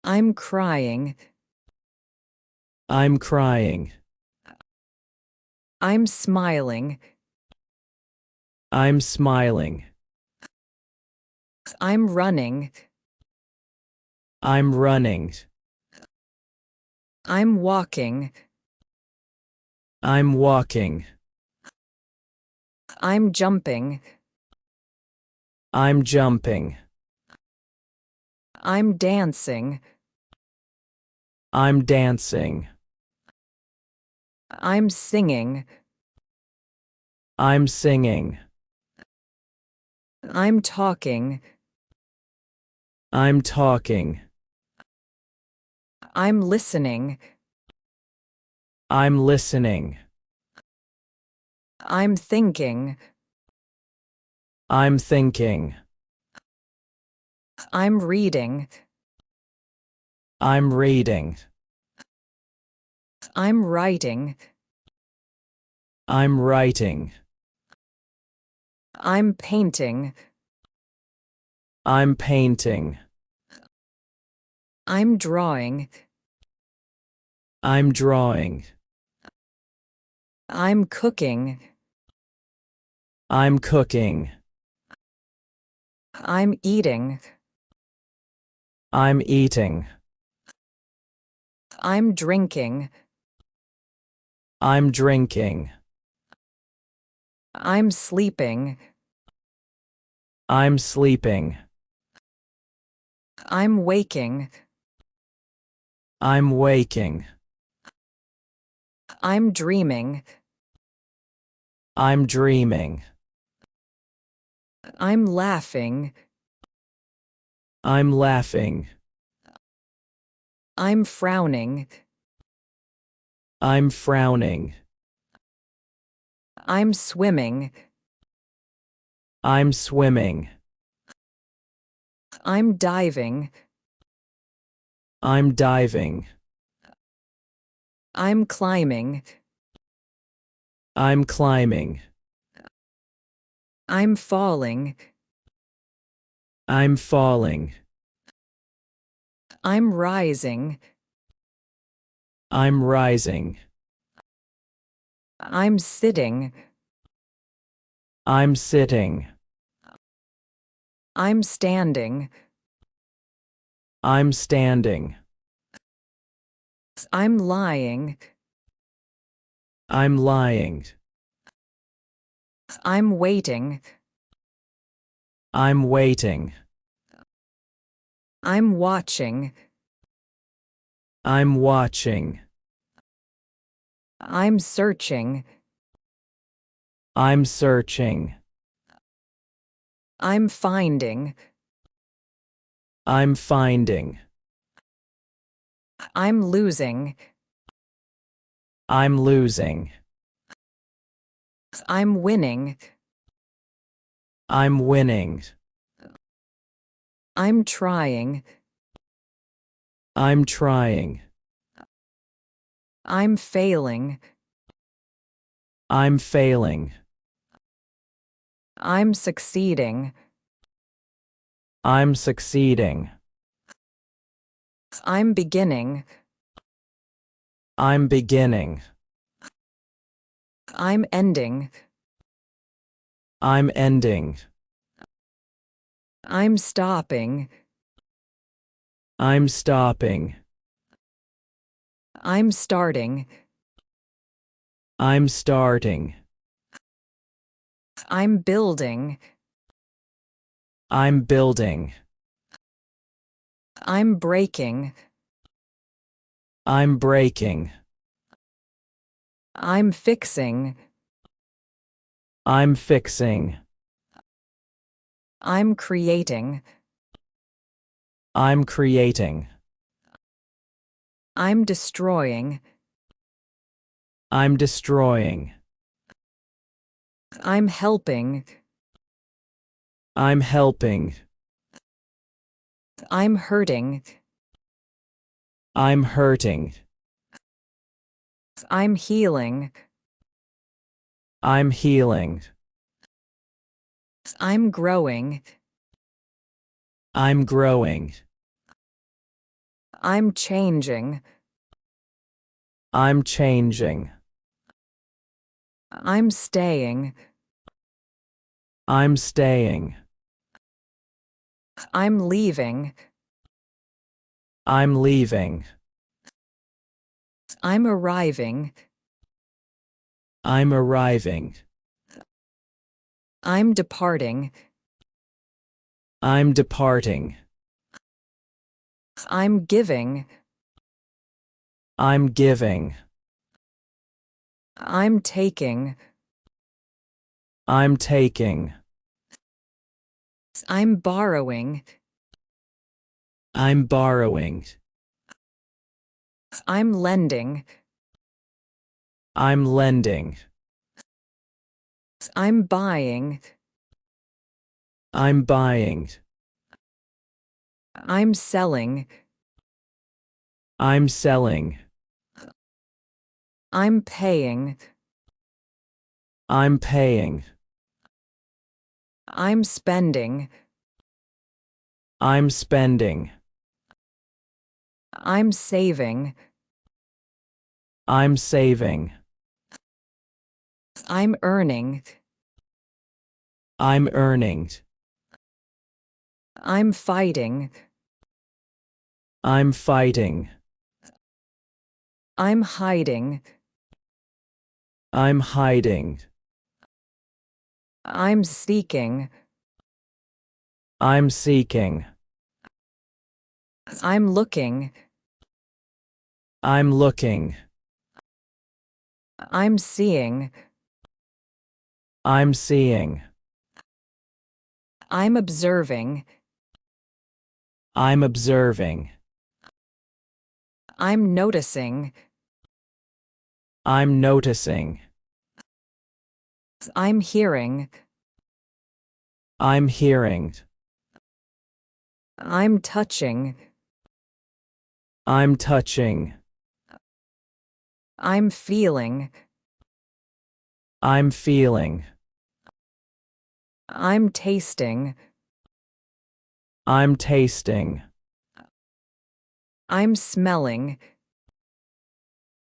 I'm crying. I'm crying. I'm smiling. I'm smiling. I'm running. I'm running. I'm walking. I'm walking. I'm jumping. I'm jumping. I'm dancing. I'm dancing. I'm singing. I'm singing. I'm talking. I'm talking. I'm listening. I'm listening. I'm thinking. I'm thinking. I'm reading. I'm reading. I'm writing. I'm writing. I'm painting. I'm painting. I'm drawing. I'm drawing. I'm cooking. I'm cooking. I'm eating. I'm eating. I'm drinking. I'm drinking. I'm sleeping. I'm sleeping. I'm waking. I'm waking. I'm dreaming. I'm dreaming. I'm laughing. I'm laughing. I'm frowning. I'm frowning. I'm swimming. I'm swimming. I'm diving. I'm diving. I'm climbing. I'm climbing. I'm falling. I'm falling. I'm rising. I'm rising. I'm sitting. I'm sitting. I'm standing. I'm standing. I'm lying. I'm lying. I'm waiting. I'm waiting. I'm watching. I'm watching. I'm searching. I'm searching. I'm finding. I'm finding. I'm losing. I'm losing. I'm winning. I'm winning. I'm trying. I'm trying. I'm failing. I'm failing. I'm succeeding. I'm succeeding. I'm beginning. I'm beginning. I'm ending. I'm ending. I'm stopping. I'm stopping. I'm starting. I'm starting. I'm building. I'm building. I'm breaking. I'm breaking. I'm fixing. I'm fixing. I'm creating. I'm creating. I'm destroying. I'm destroying. I'm helping. I'm helping. I'm hurting. I'm hurting. I'm healing. I'm healing. I'm growing. I'm growing. I'm changing. I'm changing. I'm staying. I'm staying. I'm leaving. I'm leaving. I'm arriving. I'm arriving. I'm departing. I'm departing. I'm giving. I'm giving. I'm taking. I'm taking. I'm borrowing. I'm borrowing. I'm lending. I'm lending. I'm buying. I'm buying. I'm selling. I'm selling. I'm paying. I'm paying. I'm spending. I'm spending. I'm saving. I'm saving. I'm earning. I'm earning. I'm fighting. I'm fighting. I'm hiding. I'm hiding. I'm seeking. I'm seeking. I'm looking. I'm looking. I'm seeing. I'm seeing. I'm observing. I'm observing. I'm noticing. I'm noticing. I'm hearing. I'm hearing. I'm touching. I'm touching. I'm feeling. I'm feeling. I'm tasting. I'm tasting. I'm smelling.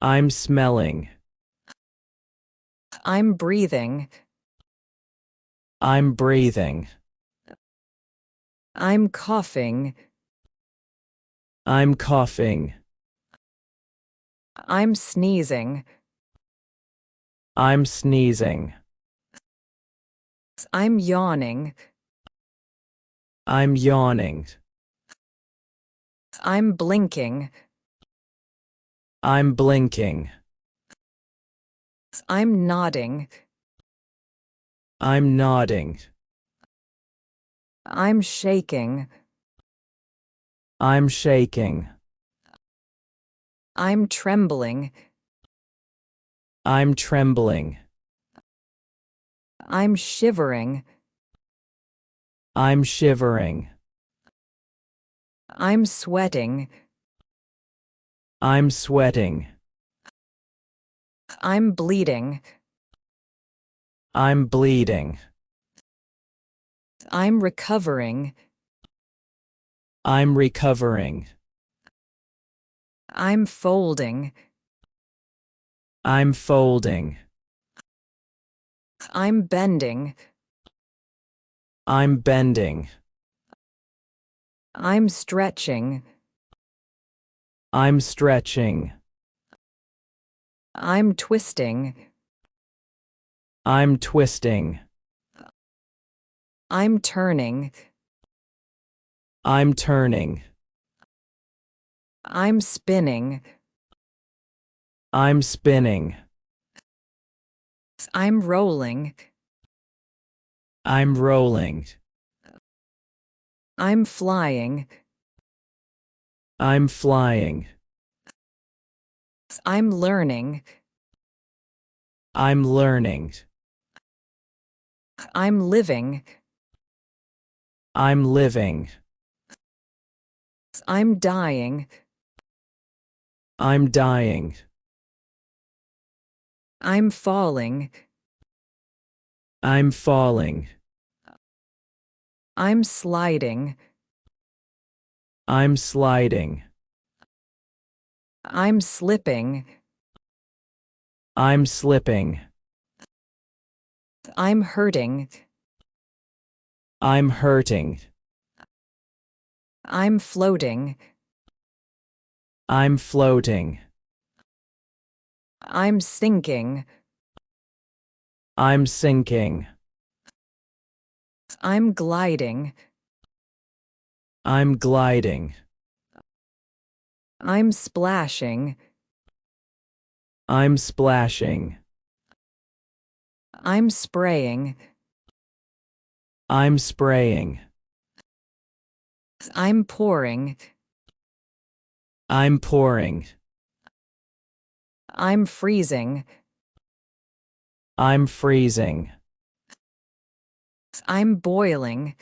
I'm smelling. I'm breathing. I'm breathing. I'm coughing. I'm coughing. I'm sneezing. I'm sneezing. I'm yawning. I'm yawning. I'm blinking. I'm blinking. I'm nodding. I'm nodding. I'm shaking. I'm shaking. I'm trembling. I'm trembling. I'm shivering. I'm shivering. I'm sweating. I'm sweating. I'm bleeding. I'm bleeding. I'm recovering. I'm recovering. I'm folding. I'm folding. I'm bending. I'm bending. I'm stretching. I'm stretching. I'm twisting. I'm twisting. I'm turning. I'm turning. I'm spinning. I'm spinning. I'm rolling. I'm rolling. I'm flying. I'm flying. I'm learning. I'm learning. I'm living. I'm living. I'm dying. I'm dying. I'm falling. I'm falling. I'm sliding. I'm sliding. I'm slipping. I'm slipping. I'm hurting. I'm hurting. I'm floating. I'm floating. I'm sinking. I'm sinking. I'm gliding. I'm gliding. I'm splashing. I'm splashing. I'm spraying. I'm spraying. I'm pouring. I'm pouring. I'm freezing. I'm freezing. I'm boiling.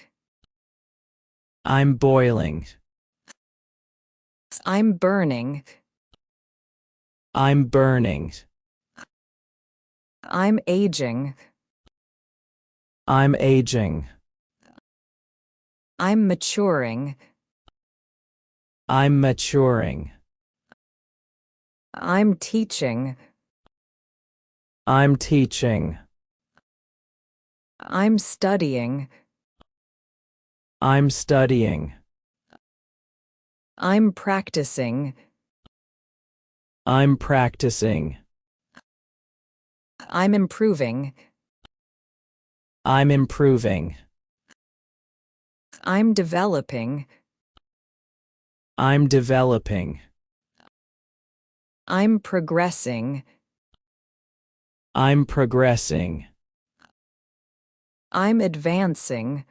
I'm boiling. I'm burning. I'm burning. I'm aging. I'm aging. I'm maturing. I'm maturing. I'm teaching. I'm teaching. I'm studying. I'm studying. I'm practicing. I'm practicing. I'm improving. I'm improving. I'm developing. I'm developing. I'm progressing. I'm progressing. I'm advancing.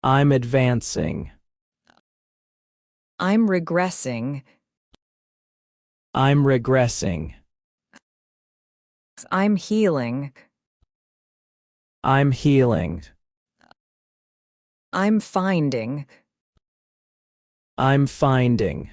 I'm advancing. I'm regressing. I'm regressing. I'm healing. I'm healing. I'm finding. I'm finding.